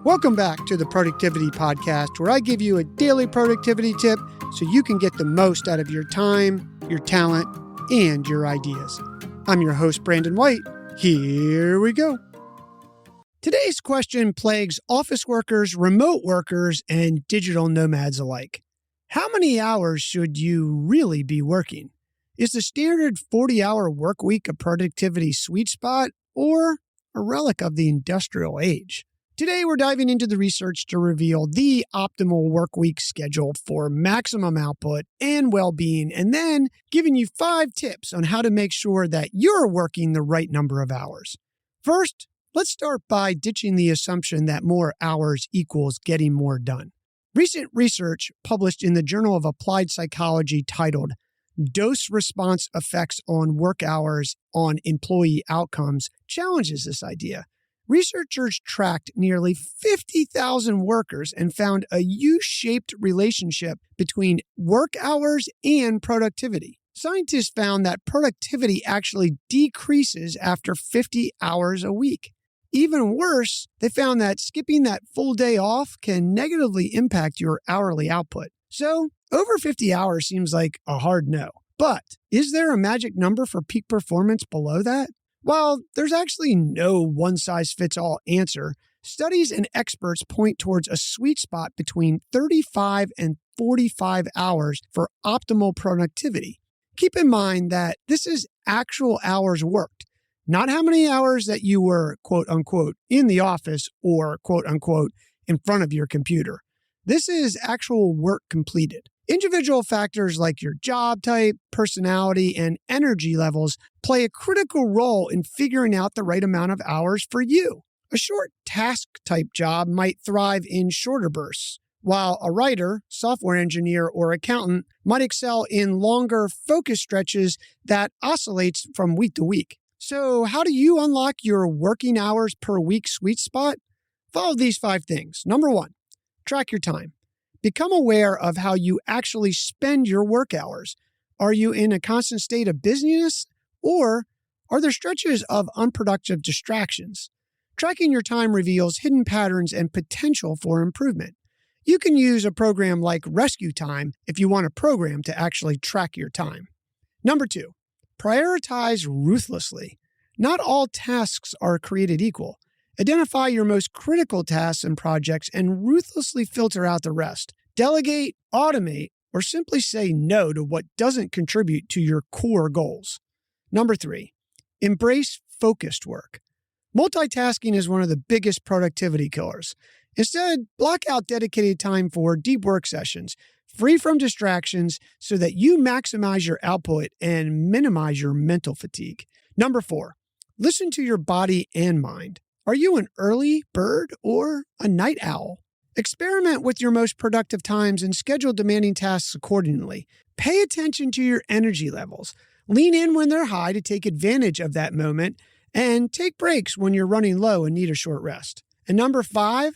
Welcome back to the Productivity Podcast, where I give you a daily productivity tip so you can get the most out of your time, your talent, and your ideas. I'm your host, Brandon White. Here we go. Today's question plagues office workers, remote workers, and digital nomads alike. How many hours should you really be working? Is the standard 40-hour work week a productivity sweet spot or a relic of the industrial age? Today, we're diving into the research to reveal the optimal work week schedule for maximum output and well-being, and then giving you 5 tips on how to make sure that you're working the right number of hours. First, let's start by ditching the assumption that more hours equals getting more done. Recent research published in the Journal of Applied Psychology titled Dose-Response Effects on Work Hours on Employee Outcomes challenges this idea. Researchers tracked nearly 50,000 workers and found a U-shaped relationship between work hours and productivity. Scientists found that productivity actually decreases after 50 hours a week. Even worse, they found that skipping that full day off can negatively impact your hourly output. So, over 50 hours seems like a hard no. But is there a magic number for peak performance below that? While there's actually no one-size-fits-all answer, studies and experts point towards a sweet spot between 35 and 45 hours for optimal productivity. Keep in mind that this is actual hours worked, not how many hours that you were, quote-unquote, in the office or, quote-unquote, in front of your computer. This is actual work completed. Individual factors like your job type, personality, and energy levels play a critical role in figuring out the right amount of hours for you. A short task-type job might thrive in shorter bursts, while a writer, software engineer, or accountant might excel in longer focus stretches that oscillates from week to week. So how do you unlock your working hours per week sweet spot? Follow these 5 things. Number 1, track your time. Become aware of how you actually spend your work hours. Are you in a constant state of busyness, or are there stretches of unproductive distractions? Tracking your time reveals hidden patterns and potential for improvement. You can use a program like Rescue Time if you want a program to actually track your time. Number 2, prioritize ruthlessly. Not all tasks are created equal. Identify your most critical tasks and projects and ruthlessly filter out the rest. Delegate, automate, or simply say no to what doesn't contribute to your core goals. Number 3, embrace focused work. Multitasking is one of the biggest productivity killers. Instead, block out dedicated time for deep work sessions, free from distractions, so that you maximize your output and minimize your mental fatigue. Number 4, listen to your body and mind. Are you an early bird or a night owl? Experiment with your most productive times and schedule demanding tasks accordingly. Pay attention to your energy levels. Lean in when they're high to take advantage of that moment, and take breaks when you're running low and need a short rest. And number 5,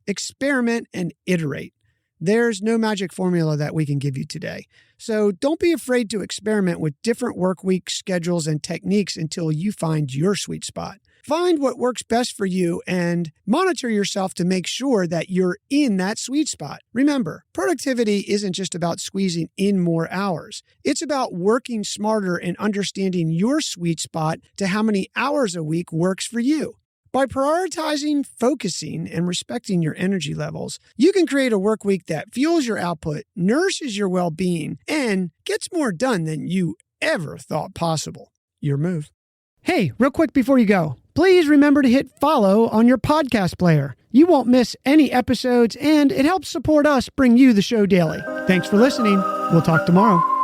experiment and iterate. There's no magic formula that we can give you today. So don't be afraid to experiment with different work week schedules and techniques until you find your sweet spot. Find what works best for you and monitor yourself to make sure that you're in that sweet spot. Remember, productivity isn't just about squeezing in more hours. It's about working smarter and understanding your sweet spot to how many hours a week works for you. By prioritizing, focusing, and respecting your energy levels, you can create a work week that fuels your output, nourishes your well-being, and gets more done than you ever thought possible. Your move. Hey, real quick before you go, please remember to hit follow on your podcast player. You won't miss any episodes, and it helps support us bring you the show daily. Thanks for listening. We'll talk tomorrow.